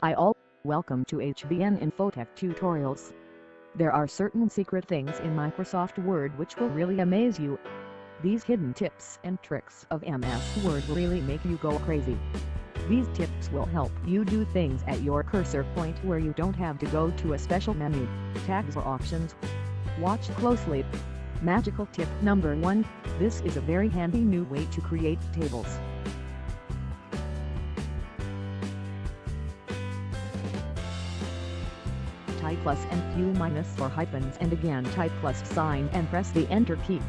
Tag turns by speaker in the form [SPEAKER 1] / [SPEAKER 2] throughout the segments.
[SPEAKER 1] Hi all, welcome to HBN Infotech Tutorials. There are certain secret things in Microsoft Word which will really amaze you. These hidden tips and tricks of MS Word will really make you go crazy. These tips will help you do things at your cursor point where you don't have to go to a special menu, tags or options. Watch closely. Magical tip number 1, this is a very handy new way to create tables. Type plus and Q minus for hyphens and again type plus sign and press the enter key.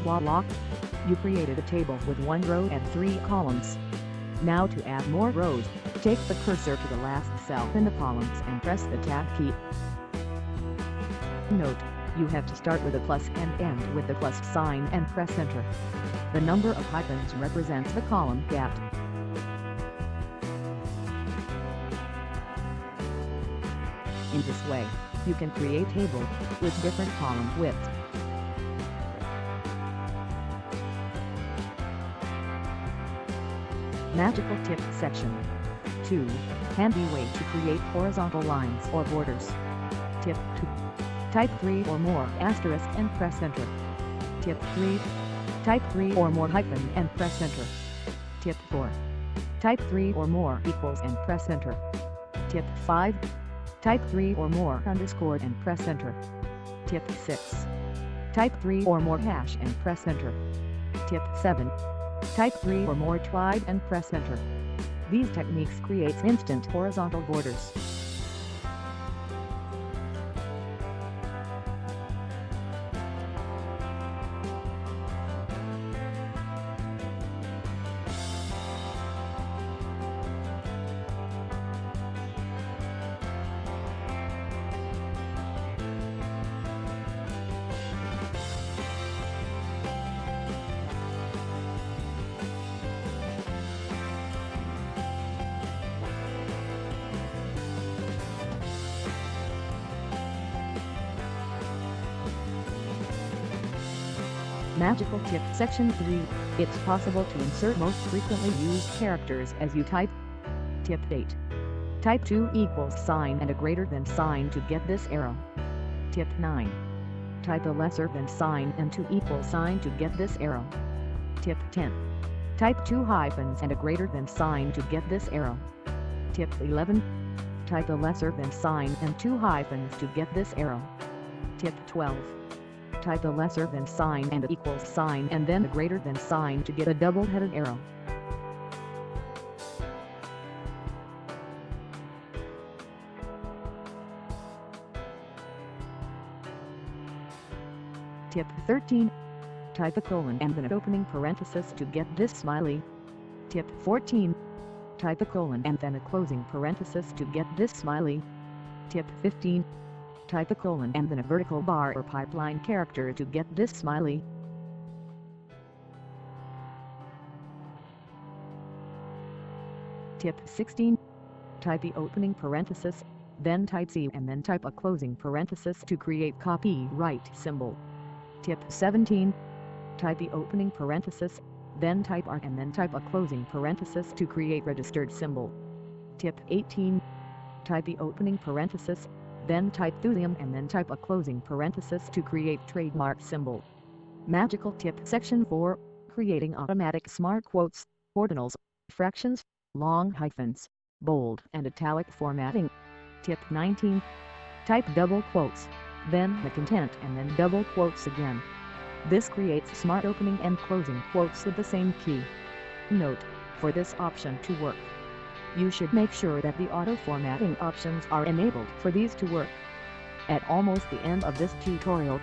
[SPEAKER 1] Voila! You created a table with 1 row and 3 columns. Now to add more rows, take the cursor to the last cell in the columns and press the tab key. Note, you have to start with a plus and end with the plus sign and press enter. The number of hyphens represents the column gap. In this way, you can create tables with different column widths. Magical tip section 2, handy way to create horizontal lines or borders. Tip 2, type 3 or more asterisk and press enter. Tip 3, type 3 or more hyphen and press enter. Tip 4, type 3 or more equals and press enter. Tip 5, type 3 or more underscore and press enter. Tip 6, type 3 or more hash and press enter. Tip 7, type 3 or more tribe and press enter. These techniques creates instant horizontal borders. Magical tip section 3, it's possible to insert most frequently used characters as you type. Tip 8, type 2 equals sign and a greater than sign to get this arrow. Tip 9, type a lesser than sign and 2 equals sign to get this arrow. Tip 10, type 2 hyphens and a greater than sign to get this arrow. Tip 11, type a lesser than sign and 2 hyphens to get this arrow. Tip 12, type a lesser than sign and a equals sign and then a greater than sign to get a double-headed arrow. Tip 13, type a colon and then an opening parenthesis to get this smiley. Tip 14, type a colon and then a closing parenthesis to get this smiley. Tip 15, type a colon and then a vertical bar or pipeline character to get this smiley. Tip 16, type the opening parenthesis, then type C and then type a closing parenthesis to create copyright symbol. Tip 17, type the opening parenthesis, then type R and then type a closing parenthesis to create registered symbol. Tip 18, type the opening parenthesis, then type thulium and then type a closing parenthesis to create trademark symbol. Magical tip section 4, creating automatic smart quotes, ordinals, fractions, long hyphens, bold and italic formatting. Tip 19, type double quotes, then the content and then double quotes again. This creates smart opening and closing quotes with the same key. Note, for this option to work, you should make sure that the auto-formatting options are enabled for these to work. At almost the end of this tutorial,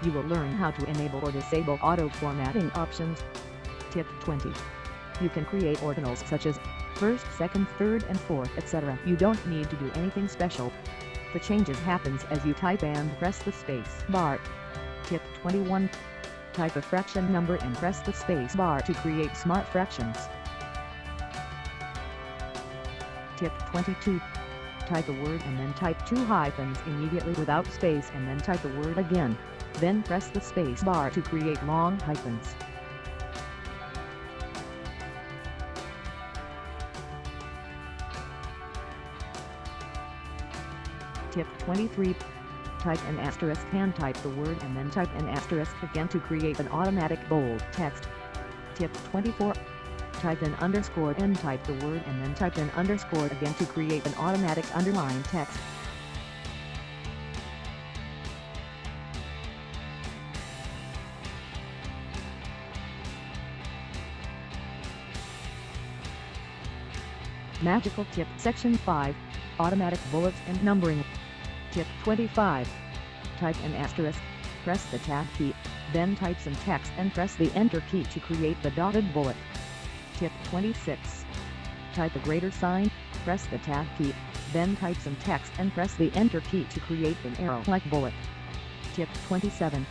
[SPEAKER 1] you will learn how to enable or disable auto-formatting options. Tip 20. You can create ordinals such as first, second, third and fourth, etc. You don't need to do anything special. The changes happens as you type and press the space bar. Tip 21. Type a fraction number and press the space bar to create smart fractions. Tip 22. Type a word and then type 2 hyphens immediately without space and then type the word again. then press the space bar to create long hyphens. Tip 23. Type an asterisk and type the word and then type an asterisk again to create an automatic bold text. Tip 24. Type an underscore and type the word and then type an underscore again to create an automatic underline text. Magical Tip Section 5. Automatic bullets and numbering. Tip 25. Type an asterisk, press the tab key, then type some text and press the enter key to create the dotted bullet. Tip 26. Type a greater sign, press the tab key, then type some text and press the enter key to create an arrow-like bullet. Tip 27.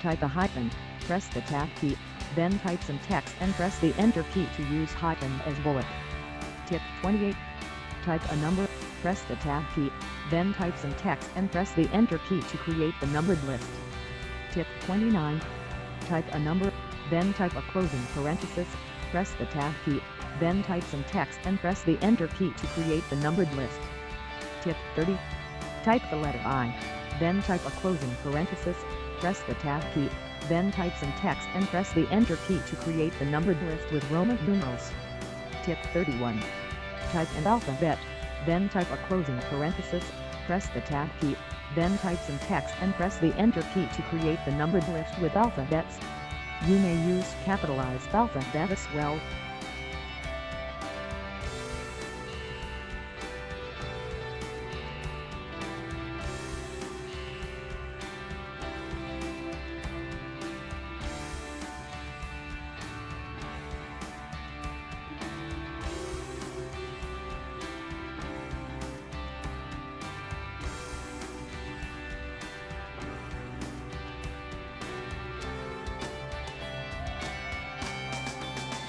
[SPEAKER 1] Type a hyphen, press the tab key, then type some text and press the enter key to use hyphen as bullet. Tip 28. Type a number, press the tab key, then type some text and press the enter key to create the numbered list. Tip 29. Type a number, then type a closing parenthesis, press the tab key, then type some text and press the enter key to create the numbered list. Tip 30. Type the letter I, then type a closing parenthesis, press the tab key, then type some text and press the enter key to create the numbered list with Roman numerals. Tip 31. Type an alphabet, then type a closing parenthesis, press the tab key, then type some text and press the enter key to create the numbered list with alphabets. You may use capitalized alphabet as well.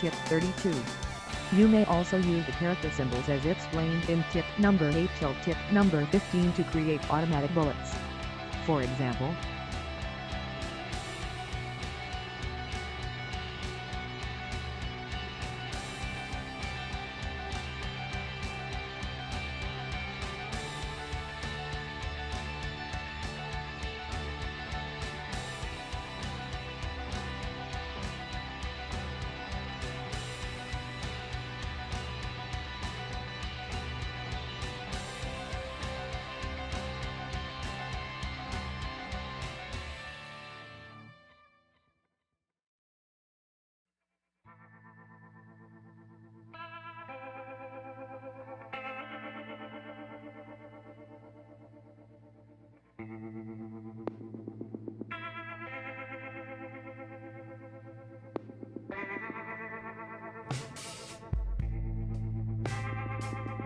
[SPEAKER 1] Tip 32. You may also use the character symbols as explained in tip number 8 till tip number 15 to create automatic bullets. For example,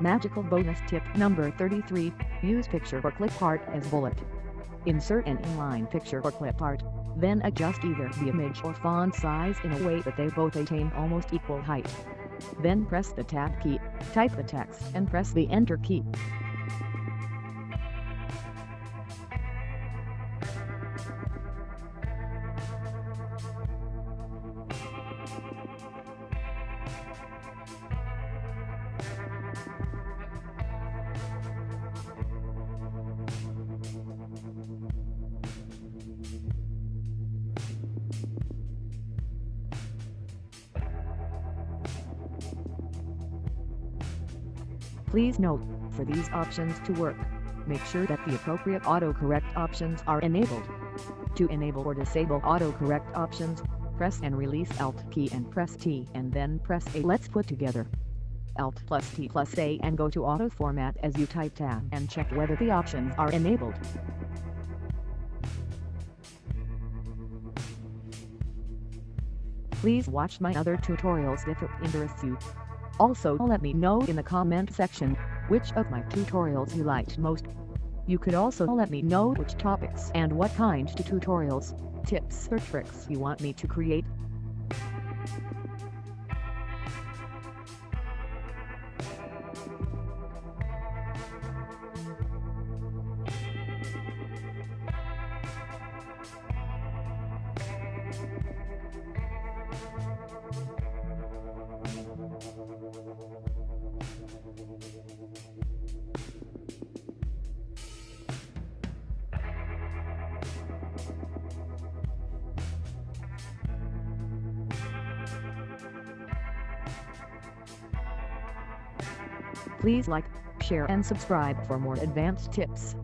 [SPEAKER 1] magical bonus tip number 33, use picture or clip art as bullet. Insert an inline picture or clip art, then adjust either the image or font size in a way that they both attain almost equal height. Then press the tab key, type the text and press the enter key. Please note, for these options to work, make sure that the appropriate autocorrect options are enabled. To enable or disable autocorrect options, press and release Alt key and press T and then press A. Let's put together Alt plus T plus A and go to auto format as you type tab and check whether the options are enabled. Please watch my other tutorials if it interests you. Also let me know in the comment section which of my tutorials you liked most. You could also let me know which topics and what kind of tutorials, tips or tricks you want me to create. Please like, share and subscribe for more advanced tips.